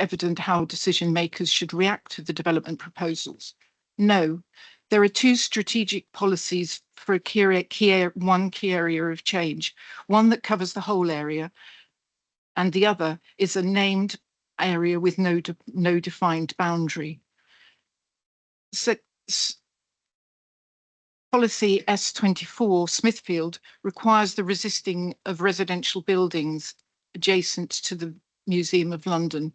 evident how decision makers should react to the development proposals? No. There are two strategic policies for one key area of change, one that covers the whole area, and the other is a named area with no defined boundary. So, Policy S24, Smithfield, requires the resisting of residential buildings adjacent to the Museum of London.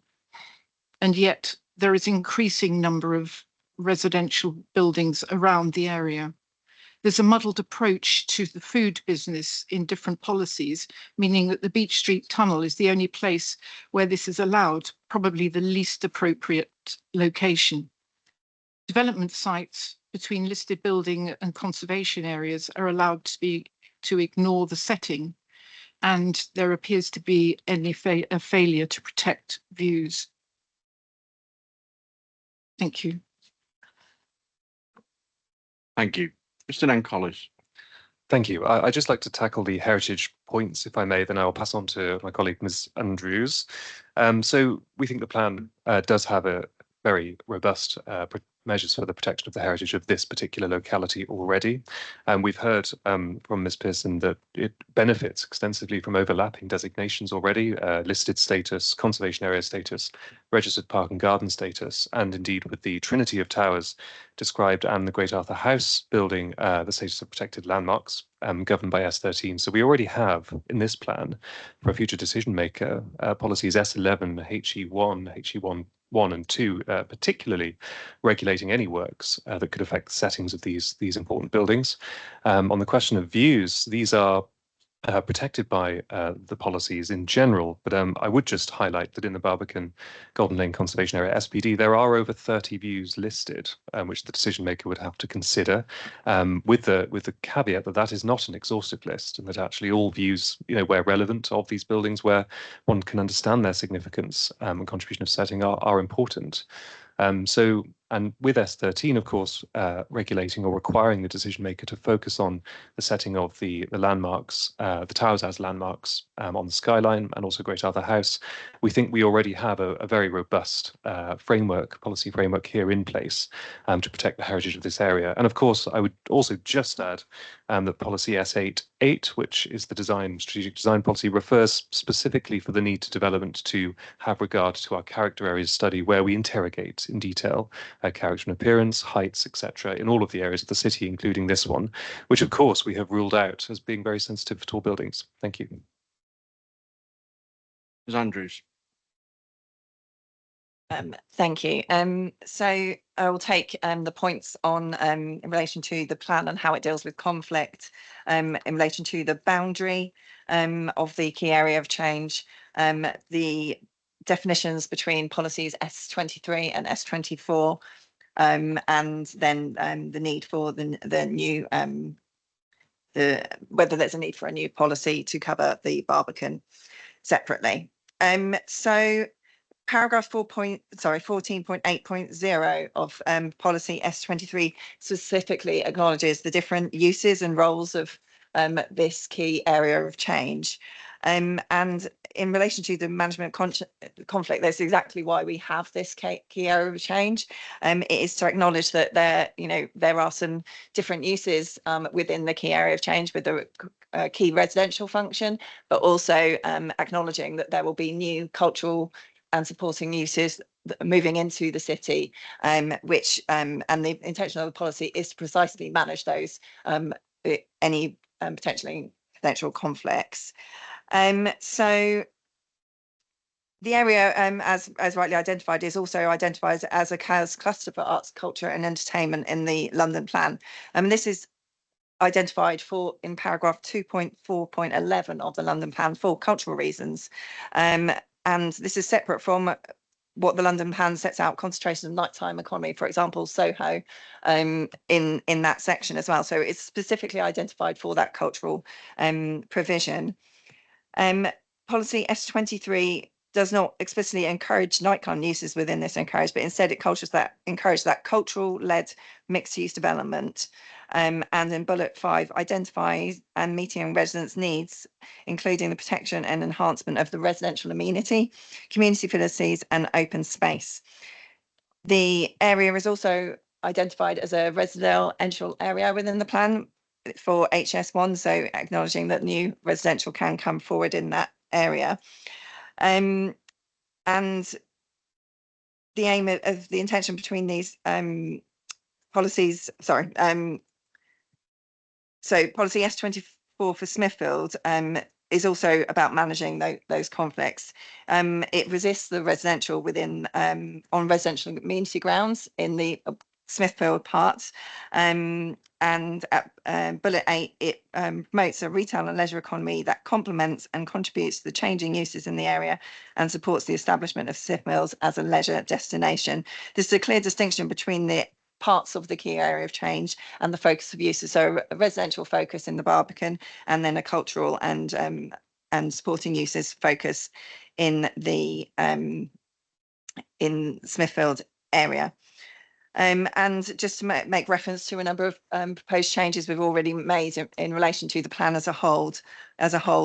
And yet there is increasing number of residential buildings around the area. There's a muddled approach to the food business in different policies, meaning that the Beach Street Tunnel is the only place where this is allowed, probably the least appropriate location. Development sites between listed building and conservation areas are allowed to ignore the setting, and there appears to be a failure to protect views. Thank you. Thank you. Mr. Nancollis. Thank you. I'd just like to tackle the heritage points, if I may, then I will pass on to my colleague, Ms. Andrews. So we think the plan does have a very robust measures for the protection of the heritage of this particular locality already. And we've heard from Ms. Pearson that it benefits extensively from overlapping designations already, listed status, conservation area status, registered park and garden status, and indeed with the trinity of towers described and the Great Arthur House building, the status of protected landmarks governed by S13. So we already have in this plan for a future decision maker policies S11, HE1, HE1, 1 and 2, particularly regulating any works that could affect the settings of these important buildings. On the question of views, these are protected by the policies in general, but I would just highlight that in the Barbican Golden Lane Conservation Area SPD, there are over 30 views listed, which the decision maker would have to consider, with the caveat that that is not an exhaustive list, and that actually all views, where relevant of these buildings, where one can understand their significance and contribution of setting are important. And with S13, of course, regulating or requiring the decision maker to focus on the setting of the landmarks, the towers as landmarks on the skyline, and also Great Arthur House, we think we already have a very robust policy framework here in place to protect the heritage of this area. And of course, I would also just add that policy S8, which is the strategic design policy, refers specifically for the need to development to have regard to our character areas study, where we interrogate in detail character and appearance, heights, etc., in all of the areas of the city, including this one, which of course we have ruled out as being very sensitive for tall buildings. Thank you. Ms. Andrews. Thank you. So I will take the points on in relation to the plan and how it deals with conflict, in relation to the boundary of the key area of change, the definitions between policies S23 and S24, and then the need for the new whether there's a need for a new policy to cover the Barbican separately. So paragraph 14.8.0 of policy S23 specifically acknowledges the different uses and roles of this key area of change. And in relation to the management conflict, that's exactly why we have this key area of change. It is to acknowledge that there are some different uses within the key area of change with the key residential function, but also acknowledging that there will be new cultural and supporting uses moving into the city, which and the intention of the policy is to precisely manage those any potential conflicts. So the area, as rightly identified, is also identified as a CAS cluster for arts, culture and entertainment in the London plan. This is identified in paragraph 2.4.11 of the London plan for cultural reasons. And this is separate from what the London plan sets out, concentration of nighttime economy, for example, Soho, in that section as well. So it's specifically identified for that cultural provision. Policy S23 does not explicitly encourage nightclub uses within this encourage, but instead it encourages that cultural-led mixed-use development. And in bullet 5, identifies and meeting residents' needs, including the protection and enhancement of the residential amenity, community facilities, and open space. The area is also identified as a residential area within the plan for HS1, so acknowledging that new residential can come forward in that area. And the aim of the intention between these policies, so policy S24 for Smithfield is also about managing those conflicts. It resists the residential within on residential community grounds in the Smithfield parts. And at bullet 8, it promotes a retail and leisure economy that complements and contributes to the changing uses in the area and supports the establishment of Smithfield as a leisure destination. There's a clear distinction between the parts of the key area of change and the focus of uses. So a residential focus in the Barbican, and then a cultural and sporting uses focus in the in Smithfield area. And just to make reference to a number of proposed changes we've already made in relation to the plan as a whole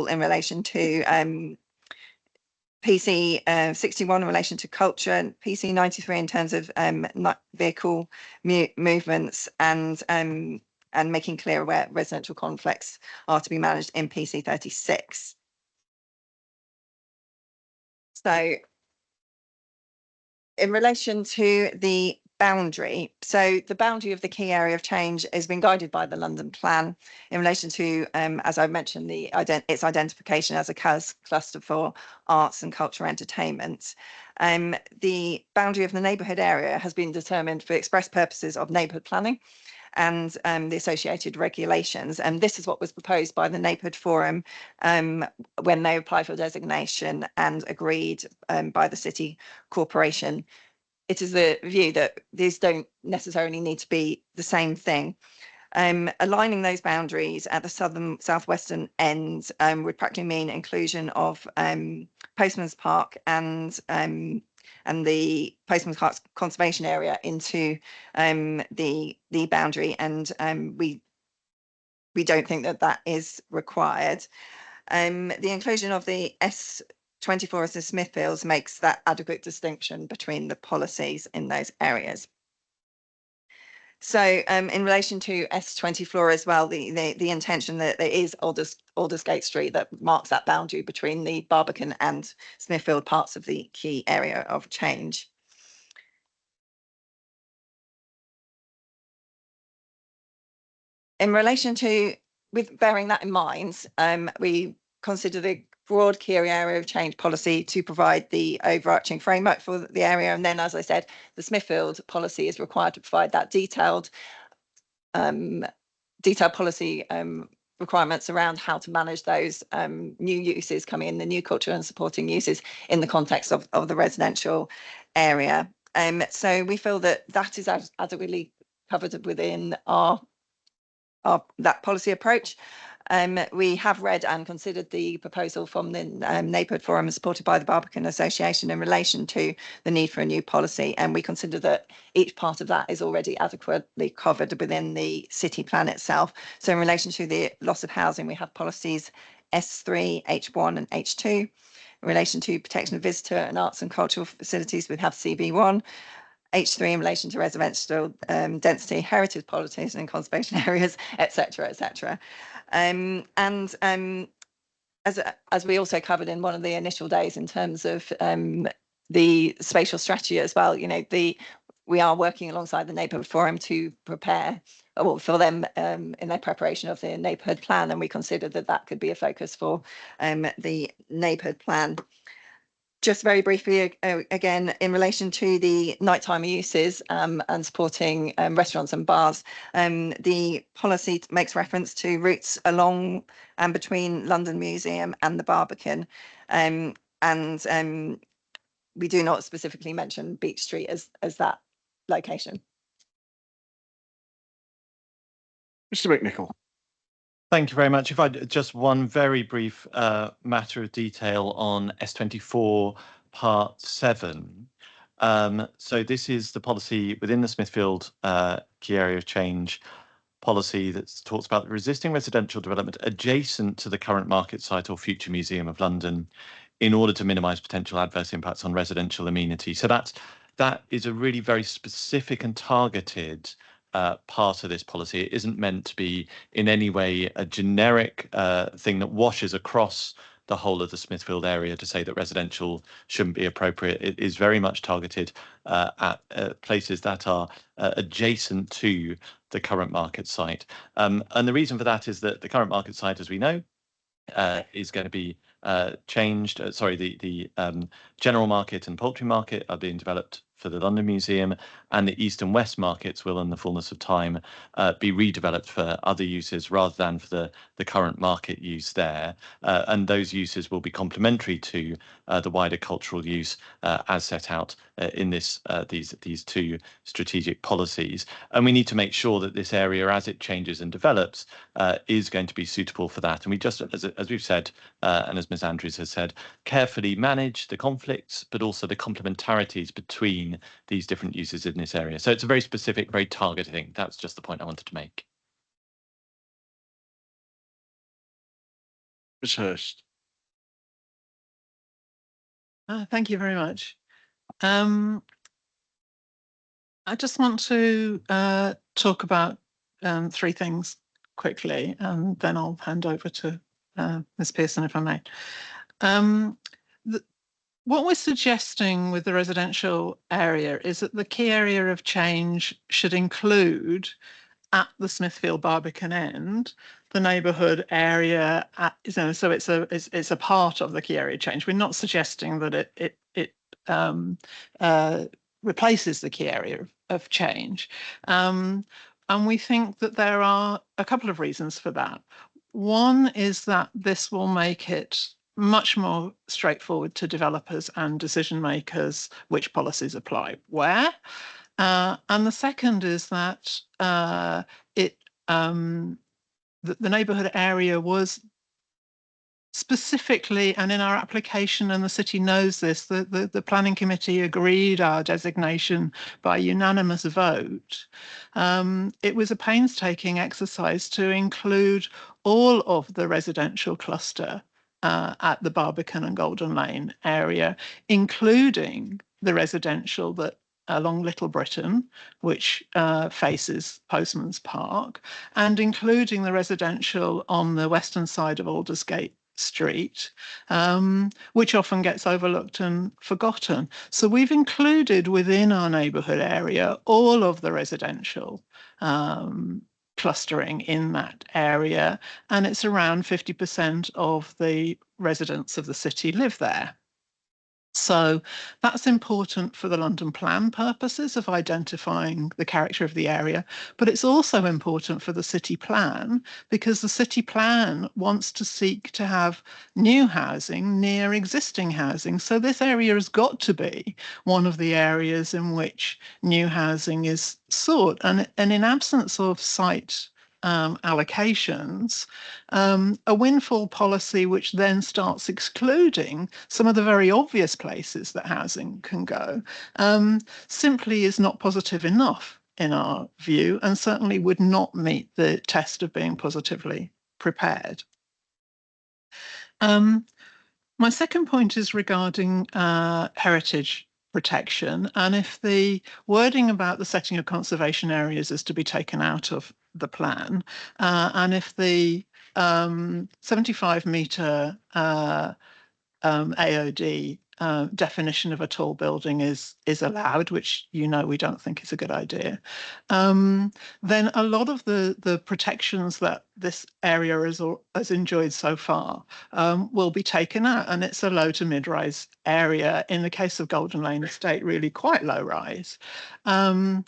in relation to PC 61 in relation to culture, and PC 93 in terms of vehicle movements, and making clear where residential conflicts are to be managed in PC 36. So in relation to the boundary, so the boundary of the key area of change has been guided by the London plan in relation to, as I mentioned, its identification as a cluster for arts and cultural entertainment. The boundary of the neighbourhood area has been determined for express purposes of neighbourhood planning and the associated regulations. And this is what was proposed by the Neighbourhood Forum when they applied for designation and agreed by the City Corporation. It is the view that these don't necessarily need to be the same thing. Aligning those boundaries at the southwestern end would practically mean inclusion of Postman's Park and the Postman's Park conservation area into the boundary, and we don't think that is required. The inclusion of the S24 as the Smithfields makes that adequate distinction between the policies in those areas. So in relation to S24 as well, the intention that there is Aldersgate Street that marks that boundary between the Barbican and Smithfield parts of the key area of change. In relation to, with bearing that in mind, we consider the broad key area of change policy to provide the overarching framework for the area. And then, as I said, the Smithfield policy is required to provide that detailed policy requirements around how to manage those new uses coming in, the new culture and supporting uses in the context of the residential area. So we feel that is adequately covered within that policy approach. We have read and considered the proposal from the Neighbourhood Forum supported by the Barbican Association in relation to the need for a new policy, and we consider that each part of that is already adequately covered within the city plan itself. So in relation to the loss of housing, we have policies S3, H1 and H2. In relation to protection of visitor and arts and cultural facilities, we have CB1. H3 in relation to residential density, heritage policies and conservation areas, etc., etc. As we also covered in one of the initial days in terms of the spatial strategy as well, you know, we are working alongside the Neighbourhood Forum to prepare, well, for them in their preparation of the neighbourhood plan, and we considered that could be a focus for the neighbourhood plan. Just very briefly, again, in relation to the nighttime uses and supporting restaurants and bars, the policy makes reference to routes along and between London Museum and the Barbican, and we do not specifically mention Beach Street as that location. Mr. McNichol. Thank you very much. If I just one very brief matter of detail on S24 Part 7. So this is the policy within the Smithfield key area of change policy that talks about resisting residential development adjacent to the current market site or future Museum of London in order to minimise potential adverse impacts on residential amenity. So that is a really very specific and targeted part of this policy. It isn't meant to be in any way a generic thing that washes across the whole of the Smithfield area to say that residential shouldn't be appropriate. It is very much targeted at places that are adjacent to the current market site. And the reason for that is that the current market site, as we know, is going to be changed. Sorry, the general market and poultry market are being developed for the London Museum, and the East and West markets will, in the fullness of time, be redeveloped for other uses rather than for the current market use there. And those uses will be complementary to the wider cultural use as set out in these two strategic policies. And we need to make sure that this area, as it changes and develops, is going to be suitable for that. And we just, as we've said, and as Ms. Andrews has said, carefully manage the conflicts, but also the complementarities between these different uses in this area. So it's a very specific, very targeted thing. That's just the point I wanted to make. Ms. Hurst. Thank you very much. I just want to talk about three things quickly, and then I'll hand over to Ms. Pearson, if I may. What we're suggesting with the residential area is that the key area of change should include, at the Smithfield Barbican end, the neighbourhood area. So it's a part of the key area change. We're not suggesting that it replaces the key area of change, and we think that there are a couple of reasons for that. One is that this will make it much more straightforward to developers and decision makers which policies apply where. And the second is that the neighbourhood area was specifically, and in our application, and the city knows this, the planning committee agreed our designation by unanimous vote. It was a painstaking exercise to include all of the residential cluster at the Barbican and Golden Lane area, including the residential that along Little Britain, which faces Postman's Park, and including the residential on the western side of Aldersgate Street, which often gets overlooked and forgotten. So we've included within our neighbourhood area all of the residential clustering in that area, and it's around 50% of the residents of the city live there. So that's important for the London Plan purposes of identifying the character of the area, but it's also important for the city plan because the city plan wants to seek to have new housing near existing housing. So this area has got to be one of the areas in which new housing is sought. And in absence of site allocations, a windfall policy which then starts excluding some of the very obvious places that housing can go simply is not positive enough in our view, and certainly would not meet the test of being positively prepared. My second point is regarding heritage protection, and if the wording about the setting of conservation areas is to be taken out of the plan, and if the 75-metre AOD definition of a tall building is allowed, which we don't think is a good idea, then a lot of the protections that this area has enjoyed so far will be taken out, and it's a low to mid-rise area. In the case of Golden Lane Estate, really quite low rise, and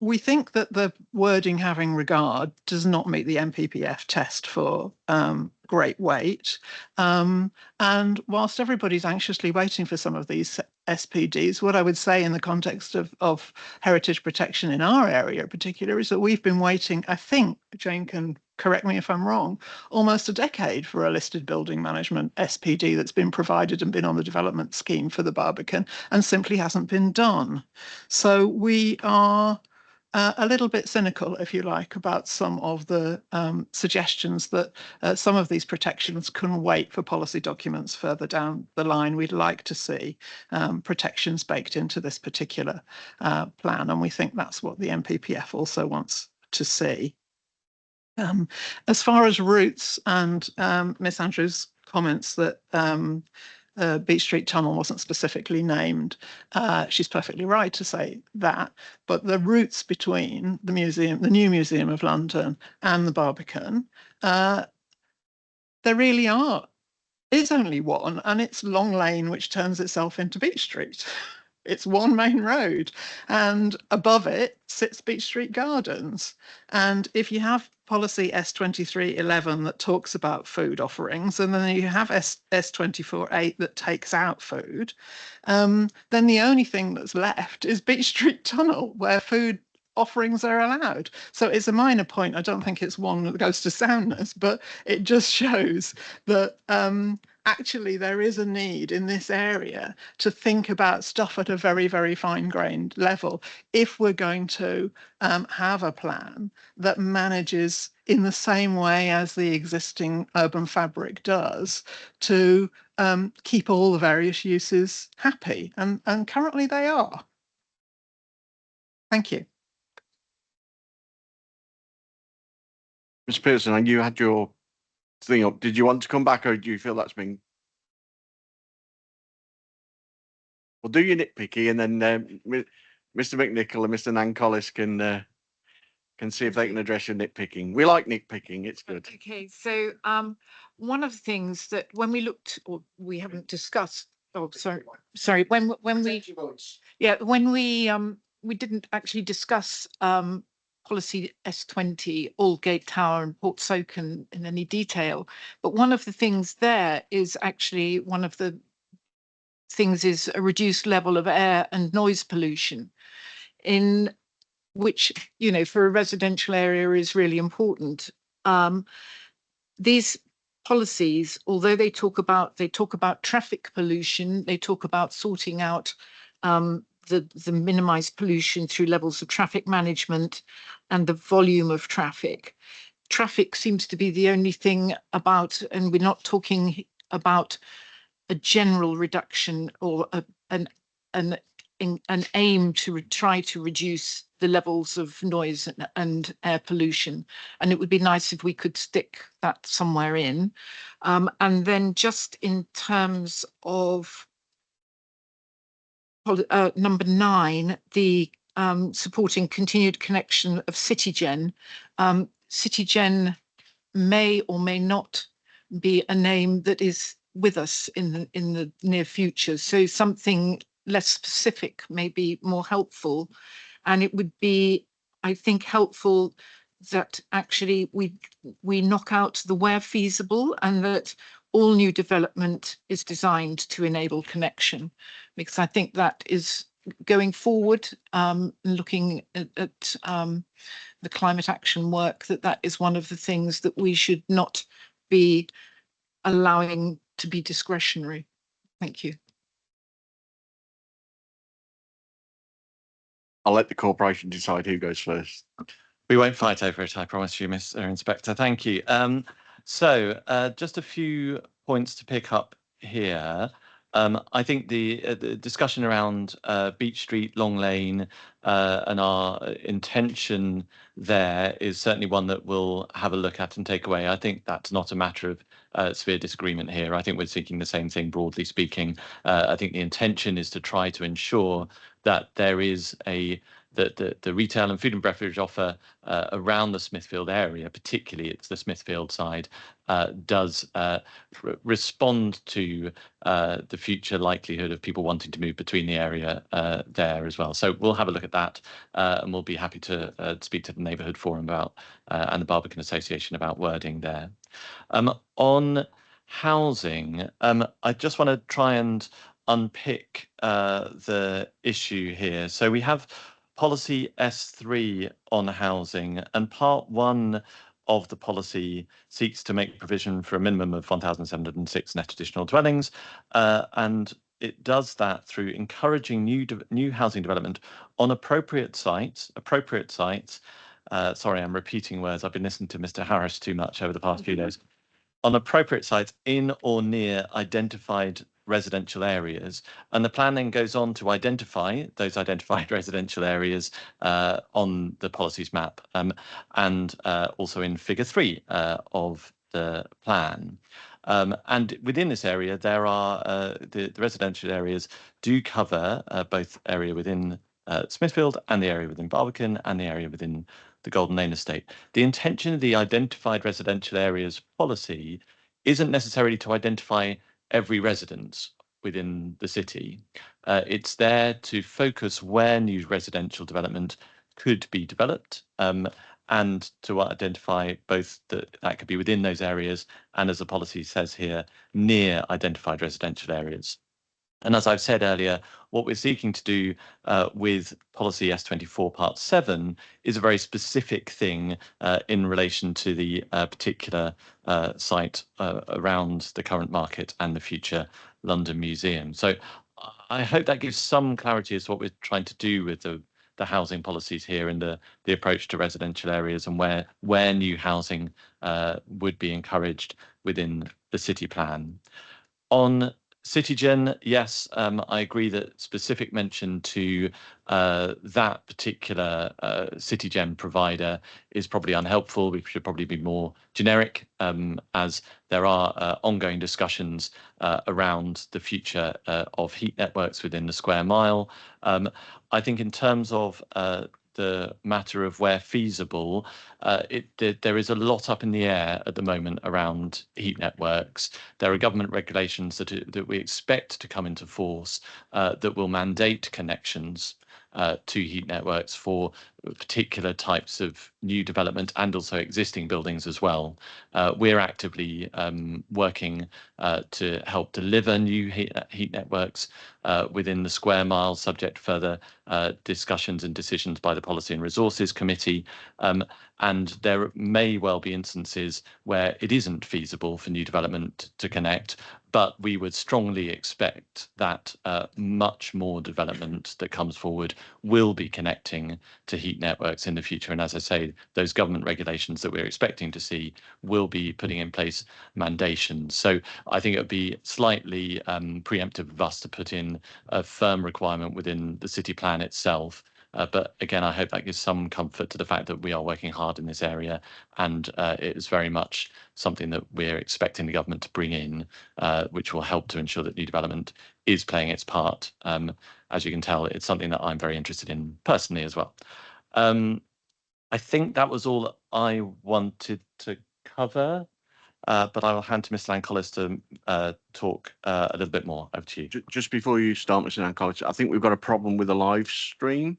we think that the wording having regard does not meet the MPPF test for great weight. And whilst everybody's anxiously waiting for some of these SPDs, what I would say in the context of heritage protection in our area in particular is that we've been waiting, I think, Jane can correct me if I'm wrong, almost a decade for a listed building management SPD that's been provided and been on the development scheme for the Barbican and simply hasn't been done. So we are a little bit cynical, if you like, about some of the suggestions that some of these protections can wait for policy documents further down the line. We'd like to see protections baked into this particular plan, and we think that's what the MPPF also wants to see. As far as routes and Miss Andrews' comments that Beach Street Tunnel wasn't specifically named. She's perfectly right to say that, but the routes between the museum, the new Museum of London and the Barbican, there really are. Is only one, and it's Long Lane, which turns itself into Beach Street. It's one main road, and above it sits Beach Street Gardens. And if you have policy S2311 that talks about food offerings, and then you have S248 that takes out food, then the only thing that's left is Beach Street Tunnel, where food offerings are allowed. So it's a minor point. I don't think it's one that goes to soundness, but it just shows that actually there is a need in this area to think about stuff at a very, very fine-grained level if we're going to have a plan that manages in the same way as the existing urban fabric does to keep all the various uses happy. And currently they are. Thank you. Ms. Pearson, and you had your thing up. Did you want to come back, or do you feel that's been? Well, do your nitpicky, and then Mr. McNichol and Mr. Nancollis can see if they can address your nitpicking. We like nitpicking; it's good. Okay, so one of the things that when we looked, or we haven't discussed. Oh, sorry. When we didn't actually discuss policy S20, Aldgate Tower and Portsoken in any detail. But one of the things there is actually one of the things is a reduced level of air and noise pollution, in which, you know, for a residential area is really important. These policies, although they talk about traffic pollution, they talk about sorting out the minimized pollution through levels of traffic management and the volume of traffic. Traffic seems to be the only thing about, and we're not talking about a general reduction or an aim to try to reduce the levels of noise and air pollution. And it would be nice if we could stick that somewhere in. And then just in terms of number 9, the supporting continued connection of CityGen. CityGen may or may not be a name that is with us in the near future. So something less specific may be more helpful. And it would be, I think, helpful that actually we knock out the where feasible, and that all new development is designed to enable connection, because I think that is going forward, looking at the climate action work, that is one of the things that we should not be allowing to be discretionary. Thank you. I'll let the corporation decide who goes first. We won't fight over it, I promise you, Mr. Inspector. Thank you. So just a few points to pick up here. I think the discussion around Beach Street, Long Lane, and our intention there is certainly one that we'll have a look at and take away. I think that's not a matter of severe disagreement here. I think we're seeking the same thing, broadly speaking. I think the intention is to try to ensure that there is a the retail and food and beverage offer around the Smithfield area, particularly it's the Smithfield side, does respond to the future likelihood of people wanting to move between the area there as well. So we'll have a look at that, and we'll be happy to speak to the Neighbourhood Forum about and the Barbican Association about wording there. On housing, I just want to try and unpick the issue here. So we have policy S3 on housing, and part 1 of the policy seeks to make provision for a minimum of 1,706 net additional dwellings, and it does that through encouraging new housing development on appropriate sites. Sorry, I'm repeating words. I've been listening to Mr. Harris too much over the past few days. On appropriate sites in or near identified residential areas, and the plan then goes on to identify those identified residential areas on the policies map, and also in figure 3 of the plan. And within this area, there are the residential areas do cover both area within Smithfield and the area within Barbican and the area within the Golden Lane estate. The intention of the identified residential areas policy isn't necessarily to identify every residence within the city. It's there to focus where new residential development could be developed, and to identify both that could be within those areas and, as the policy says here, near identified residential areas. And as I've said earlier, what we're seeking to do with policy S24 part 7 is a very specific thing in relation to the particular site around the current market and the future London Museum. So I hope that gives some clarity as to what we're trying to do with the housing policies here and the approach to residential areas and where new housing would be encouraged within the city plan. On CityGen, yes, I agree that specific mention to that particular CityGen provider is probably unhelpful. We should probably be more generic, as there are ongoing discussions around the future of heat networks within the square mile. I think in terms of the matter of where feasible, there is a lot up in the air at the moment around heat networks. There are government regulations that we expect to come into force that will mandate connections to heat networks for particular types of new development and also existing buildings as well. We're actively working to help deliver new heat networks within the square mile, subject to further discussions and decisions by the Policy and Resources Committee. And there may well be instances where it isn't feasible for new development to connect, but we would strongly expect that much more development that comes forward will be connecting to heat networks in the future. And as I say, those government regulations that we're expecting to see will be putting in place mandations. So I think it would be slightly preemptive of us to put in a firm requirement within the city plan itself. But again, I hope that gives some comfort to the fact that we are working hard in this area, and it is very much something that we're expecting the government to bring in, which will help to ensure that new development is playing its part. As you can tell, it's something that I'm very interested in personally as well. I think that was all I wanted to cover, but I will hand to Mr. Lancollis to talk a little bit more. Over to you. Just before you start, Mr. Lancollis, I think we've got a problem with the live stream.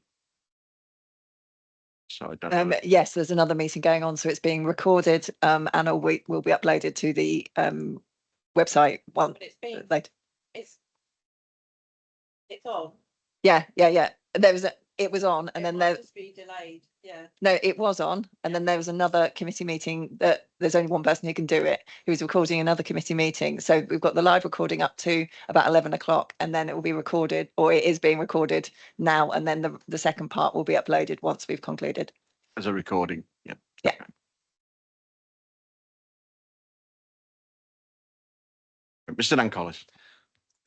So I don't know. Yes, there's another meeting going on, so it's being recorded and will be uploaded to the website. Well, But it's being later. it's on. Yeah. It was on, and then there. Just be delayed. Yeah. No, it was on, and then there was another committee meeting that there's only one person who can do it, who's recording another committee meeting. So we've got the live recording up to about 11 o'clock, and then it will be recorded, or it is being recorded now, and then the second part will be uploaded once we've concluded. As a recording, yeah. Yeah. Okay. Mr. Lancollis.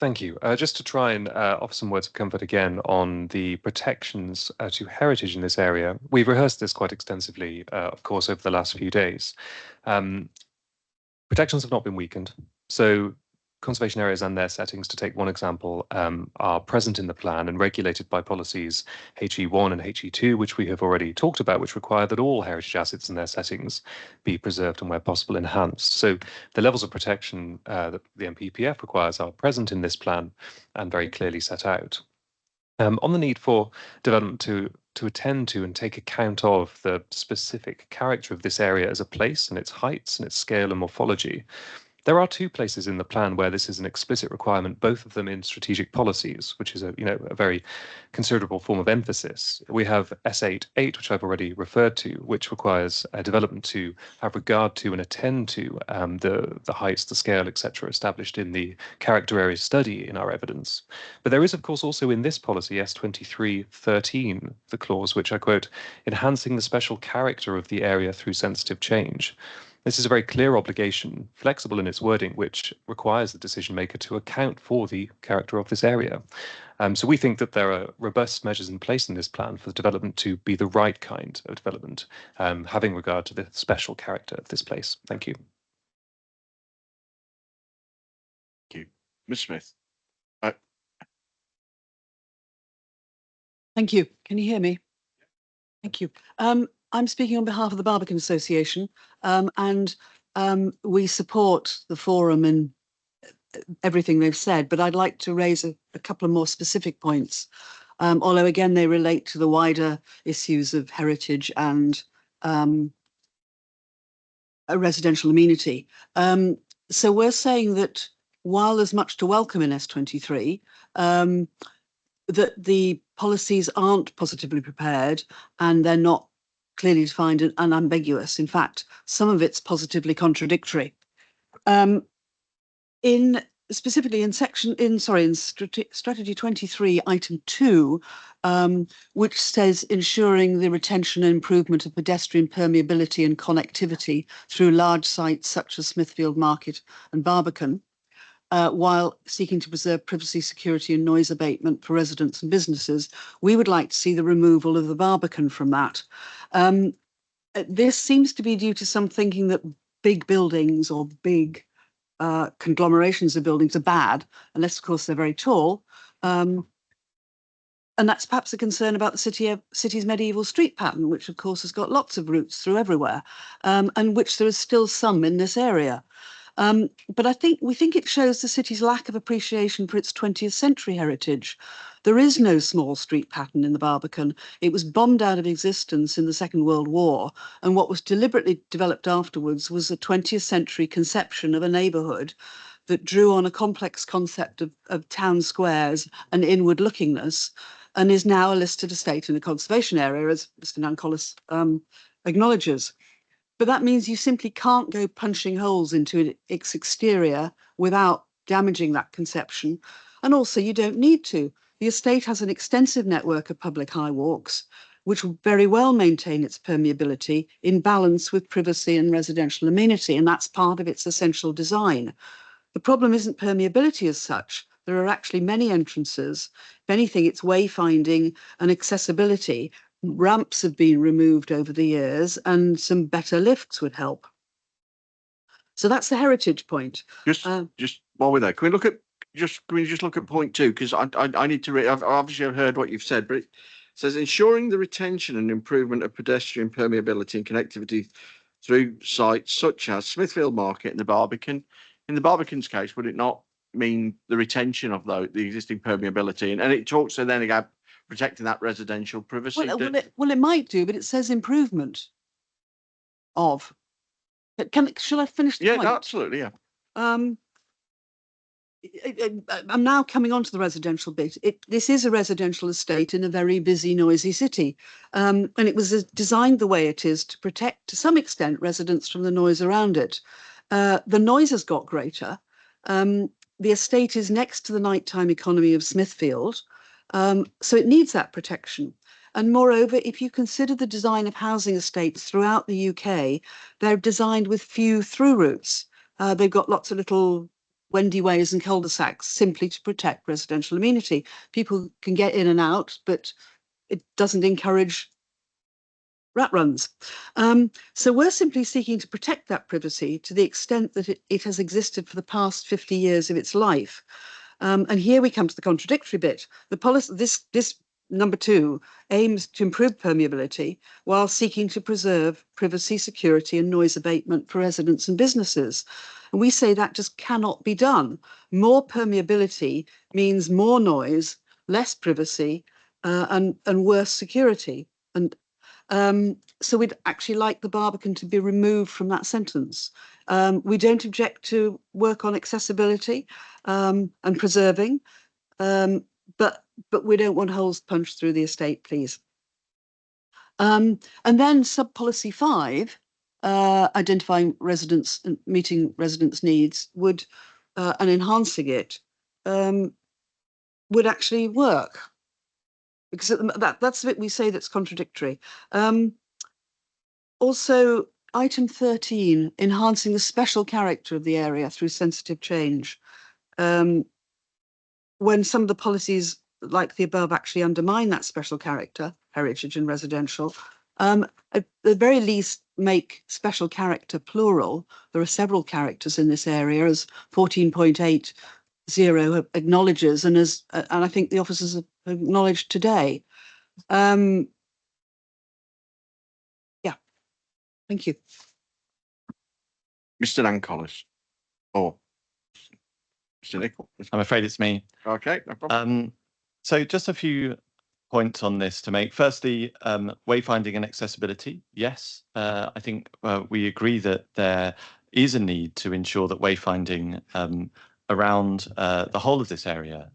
Thank you. Just to try and offer some words of comfort again on the protections to heritage in this area. We've rehearsed this quite extensively, of course, over the last few days. Protections have not been weakened. So conservation areas and their settings, to take one example, are present in the plan and regulated by policies HE1 and HE2, which we have already talked about, which require that all heritage assets and their settings be preserved and, where possible, enhanced. So the levels of protection that the MPPF requires are present in this plan and very clearly set out. On the need for development to attend to and take account of the specific character of this area as a place and its heights and its scale and morphology, there are two places in the plan where this is an explicit requirement, both of them in strategic policies, which is a very considerable form of emphasis. We have S8.8, which I've already referred to, which requires development to have regard to and attend to the heights, the scale, etc., established in the character area study in our evidence. But there is, of course, also in this policy, S23.13, the clause which I quote, enhancing the special character of the area through sensitive change. This is a very clear obligation, flexible in its wording, which requires the decision maker to account for the character of this area. So we think that there are robust measures in place in this plan for the development to be the right kind of development, having regard to the special character of this place. Thank you. Thank you. Ms. Smith. Thank you. Can you hear me? Thank you. I'm speaking on behalf of the Barbican Association, and we support the forum in everything they've said, but I'd like to raise a couple of more specific points, although again they relate to the wider issues of heritage and a residential amenity. So we're saying that while there's much to welcome in S23, that the policies aren't positively prepared and they're not clearly defined and unambiguous. In fact, some of it's positively contradictory. Specifically in strategy 23, item 2, which says ensuring the retention and improvement of pedestrian permeability and connectivity through large sites such as Smithfield Market and Barbican, while seeking to preserve privacy, security and noise abatement for residents and businesses, we would like to see the removal of the Barbican from that. This seems to be due to some thinking that big buildings or big conglomerations of buildings are bad, unless of course they're very tall. And that's perhaps a concern about the city's medieval street pattern, which of course has got lots of routes through everywhere, and which there is still some in this area. But we think it shows the city's lack of appreciation for its 20th century heritage. There is no small street pattern in the Barbican. It was bombed out of existence in the Second World War, and what was deliberately developed afterwards was a 20th century conception of a neighbourhood that drew on a complex concept of town squares and inward lookingness, and is now a listed estate in a conservation area, as Mr. Nancollis acknowledges. But that means you simply can't go punching holes into its exterior without damaging that conception. And also you don't need to. The estate has an extensive network of public high walks, which will very well maintain its permeability in balance with privacy and residential amenity. And that's part of its essential design. The problem isn't permeability as such. There are actually many entrances. If anything, it's wayfinding and accessibility. Ramps have been removed over the years and some better lifts would help. So that's the heritage point. Just while we're there, can we just look at point 2? Because I need to read. I've heard what you've said, but it says ensuring the retention and improvement of pedestrian permeability and connectivity through sites such as Smithfield Market and the Barbican. In the Barbican's case, would it not mean the retention of the existing permeability? And it talks then about protecting that residential privacy. Well, it might do, but it says improvement of. Shall I finish the point? Yeah, absolutely, yeah. I'm now coming on to the residential bit. This is a residential estate in a very busy, noisy city. And it was designed the way it is to protect, to some extent, residents from the noise around it. The noise has got greater. The estate is next to the nighttime economy of Smithfield. So it needs that protection. And moreover, if you consider the design of housing estates throughout the UK, they're designed with few through routes. They've got lots of little wendy ways and cul-de-sacs simply to protect residential amenity. People can get in and out, but it doesn't encourage rat runs. So we're simply seeking to protect that privacy to the extent that it has existed for the past 50 years of its life. And here we come to the contradictory bit. The policy, this number 2 aims to improve permeability while seeking to preserve privacy, security and noise abatement for residents and businesses. And we say that just cannot be done. More permeability means more noise, less privacy and worse security. And so we'd actually like the Barbican to be removed from that sentence. We don't object to work on accessibility and preserving, but we don't want holes punched through the estate, please. And then sub-policy 5, identifying residents and meeting residents' needs would, and enhancing it, would actually work. Because that's the bit we say that's contradictory. Also, item 13, enhancing the special character of the area through sensitive change. When some of the policies like the above actually undermine that special character, heritage and residential, at the very least make special character plural. There are several characters in this area, as 14.80 acknowledges, and I think the officers have acknowledged today. Yeah, thank you. Mr. Nancollis. Or Mr. Nicol. I'm afraid it's me. Okay, no problem. So just a few points on this to make. Firstly, wayfinding and accessibility. Yes, I think we agree that there is a need to ensure that wayfinding around the whole of this area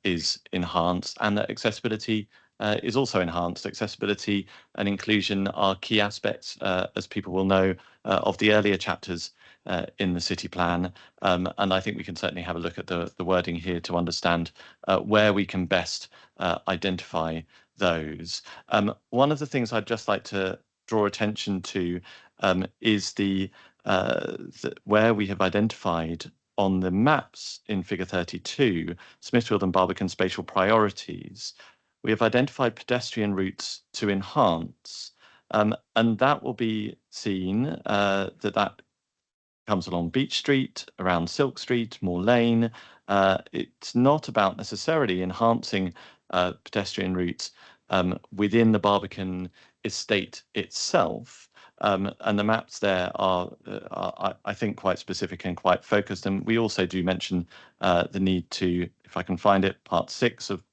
is enhanced, and that accessibility is also enhanced. Accessibility and inclusion are key aspects, as people will know, of the earlier chapters in the city plan, and I think we can certainly have a look at the wording here to understand where we can best identify those. One of the things I'd just like to draw attention to is where we have identified on the maps in figure 32, Smithfield and Barbican spatial priorities. We have identified pedestrian routes to enhance, and that will be seen that comes along Beach Street, around Silk Street, Moor Lane. It's not about necessarily enhancing pedestrian routes within the Barbican estate itself. And the maps there are, I think, quite specific and quite focused. And we also do mention the need to, if I can find it, part 6 of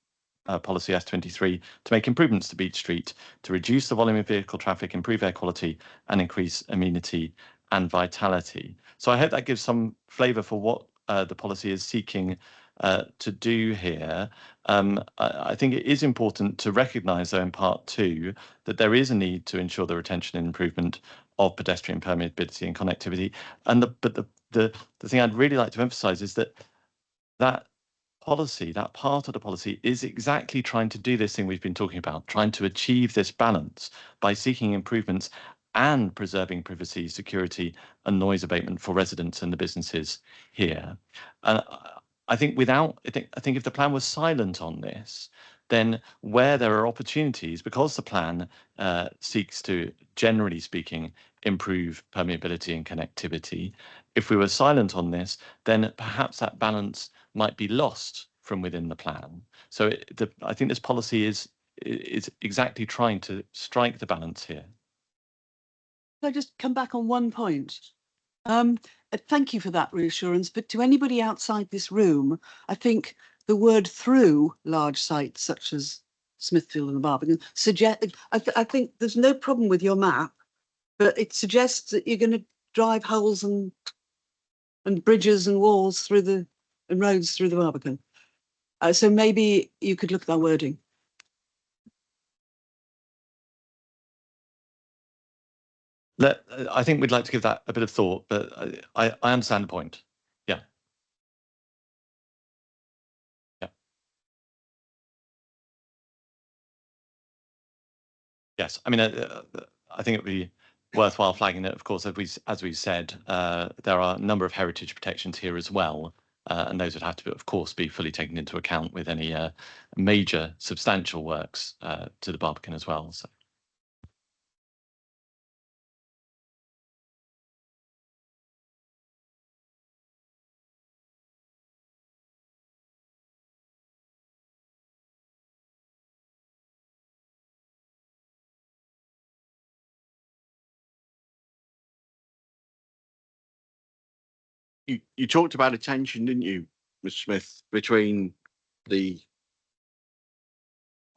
policy S23, to make improvements to Beach Street, to reduce the volume of vehicle traffic, improve air quality, and increase amenity and vitality. So I hope that gives some flavour for what the policy is seeking to do here. I think it is important to recognise, though, in part 2, that there is a need to ensure the retention and improvement of pedestrian permeability and connectivity. And the thing I'd really like to emphasise is that policy, that part of the policy, is exactly trying to do this thing we've been talking about, trying to achieve this balance by seeking improvements and preserving privacy, security and noise abatement for residents and the businesses here. And I think if the plan was silent on this, then where there are opportunities, because the plan seeks to, generally speaking, improve permeability and connectivity, if we were silent on this, then perhaps that balance might be lost from within the plan. So I think this policy is exactly trying to strike the balance here. Can I just come back on one point? Thank you for that reassurance, but to anybody outside this room, I think the word through large sites such as Smithfield and the Barbican I think there's no problem with your map, but it suggests that you're going to drive holes and bridges and walls and roads through the Barbican. So maybe you could look at that wording. I think we'd like to give that a bit of thought, but I understand the point. Yeah. Yeah. Yes, I mean, I think it would be worthwhile flagging that, of course, as we said, there are a number of heritage protections here as well, and those would have to, of course, be fully taken into account with any major substantial works to the Barbican as well. So. you talked about a tension, didn't you, Mr. Smith, between the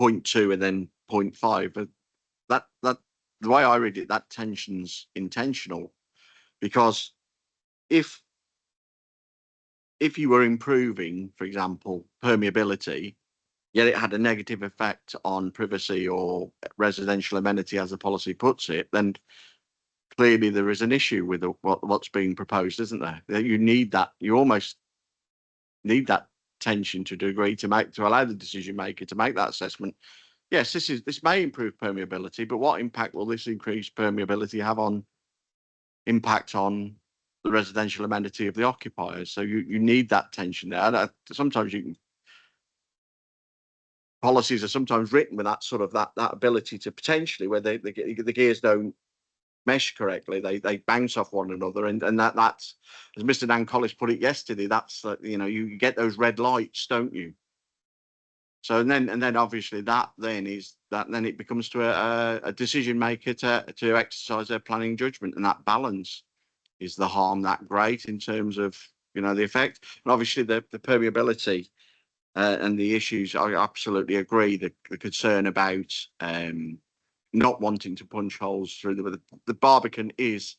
0.2 and then 0.5. But that the way I read it, that tension's intentional, because if you were improving, for example, permeability, yet it had a negative effect on privacy or residential amenity, as the policy puts it, then clearly there is an issue with what's being proposed, isn't there? You need that. You almost need that tension to a degree to allow the decision maker to make that assessment. Yes, this may improve permeability, but what impact will this increased permeability have on the residential amenity of the occupiers? So you need that tension there. And sometimes policies are sometimes written with that sort of that ability to potentially, where the gears don't mesh correctly, they bounce off one another, and that's, as Mr. Dan Collis put it yesterday, that's you get those red lights, don't you? So and then obviously then it becomes to a decision maker to exercise their planning judgment, and that balance is the harm that great in terms of the effect. And obviously the permeability and the issues, I absolutely agree. The concern about not wanting to punch holes through the Barbican is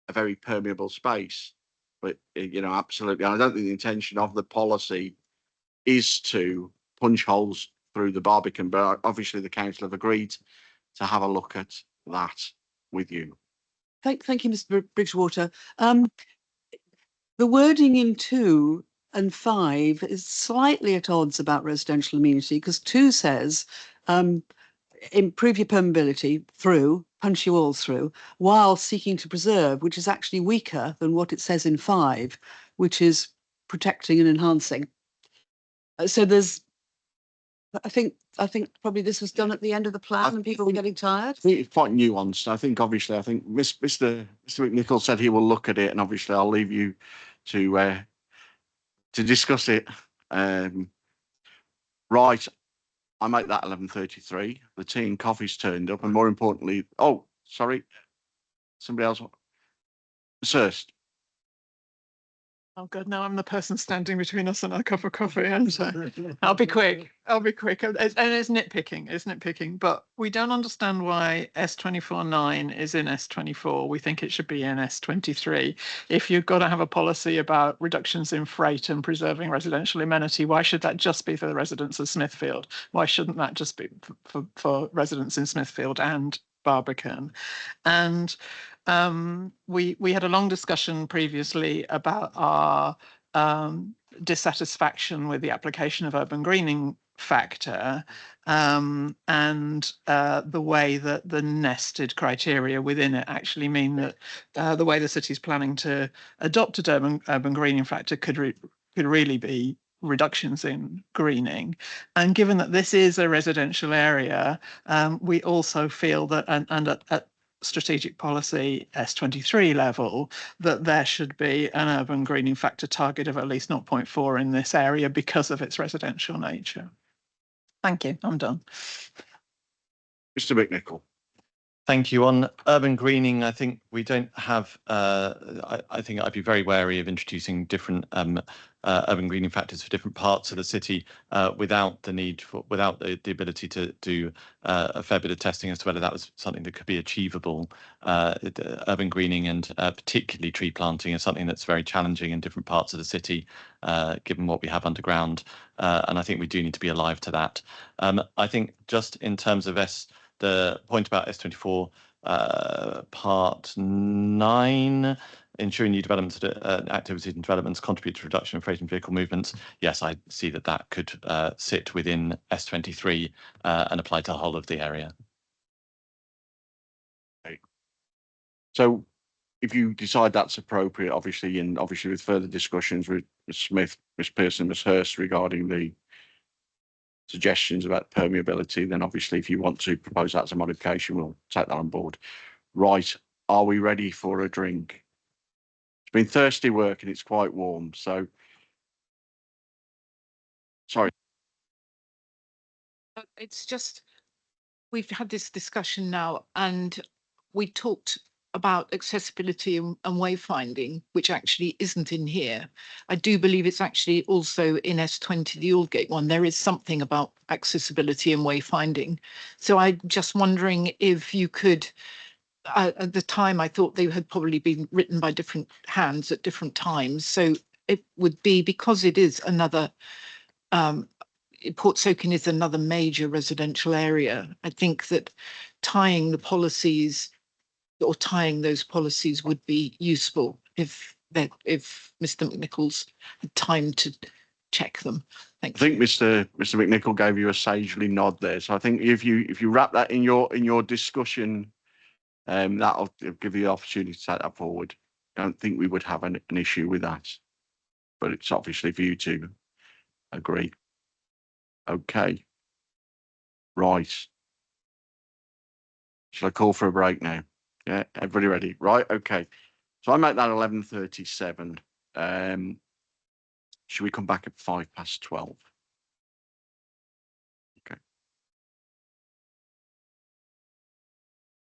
a very permeable space, but absolutely, and I don't think the intention of the policy is to punch holes through the Barbican, but obviously the council have agreed to have a look at that with you. Thank you, Mr. Bridgewater. The wording in 2 and 5 is slightly at odds about residential amenity, because 2 says improve your permeability through, punch your walls through, while seeking to preserve, which is actually weaker than what it says in 5, which is protecting and enhancing. So I think probably this was done at the end of the plan and people were getting tired. I think it's quite nuanced. I think Mr. McNichol said he will look at it, and obviously I'll leave you to discuss it. Right, I make that 11:33. The tea and coffee's turned up, and more importantly, oh, sorry, somebody else. First. Oh God, now I'm the person standing between us and our cup of coffee, and I'll be quick. It's nitpicking, but we don't understand why S24/9 is in S24. We think it should be in S23. If you've got to have a policy about reductions in freight and preserving residential amenity, why should that just be for the residents of Smithfield? Why shouldn't that just be for residents in Smithfield and Barbican? And we had a long discussion previously about our dissatisfaction with the application of urban greening factor and the way that the nested criteria within it actually mean that the way the city's planning to adopt an urban greening factor could really be reductions in greening. And given that this is a residential area, we also feel that and at strategic policy S23 level, that there should be an urban greening factor target of at least 0.4 in this area because of its residential nature. Thank you. I'm done. Mr. McNichol. Thank you. On urban greening, I think we don't have, I think I'd be very wary of introducing different urban greening factors for different parts of the city without the ability to do a fair bit of testing as to whether that was something that could be achievable. Urban greening and particularly tree planting is something that's very challenging in different parts of the city, given what we have underground. And I think we do need to be alive to that. I think just in terms of the point about S24 part 9, ensuring new developments, activities and developments contribute to reduction of freight and vehicle movements. Yes, I see that could sit within S23 and apply to the whole of the area. Okay. So if you decide that's appropriate, obviously with further discussions with Ms. Smith, Ms. Pearson, Ms. Hurst regarding the suggestions about permeability, then obviously if you want to propose that as a modification, we'll take that on board. Right, are we ready for a drink? It's been thirsty work and it's quite warm, so sorry. It's just, we've had this discussion now and we talked about accessibility and wayfinding, which actually isn't in here. I do believe it's actually also in S20, the Aldgate one. There is something about accessibility and wayfinding. So I'm just wondering if you could, at the time, I thought they had probably been written by different hands at different times. So it would be, because it is another, Port Soaken is another major residential area. I think that tying the policies or tying those policies would be useful if Mr. McNichols had time to check them. I Thank think you. Mr. McNichol gave you a sagely nod there. So I think if you wrap that in your discussion, that'll give you the opportunity to take that forward. I don't think we would have an issue with that, but it's obviously for you to agree. Okay. Right. Shall I call for a break now? Yeah, everybody ready? Right, okay. So I make that 11:37. Should we come back at 12:05?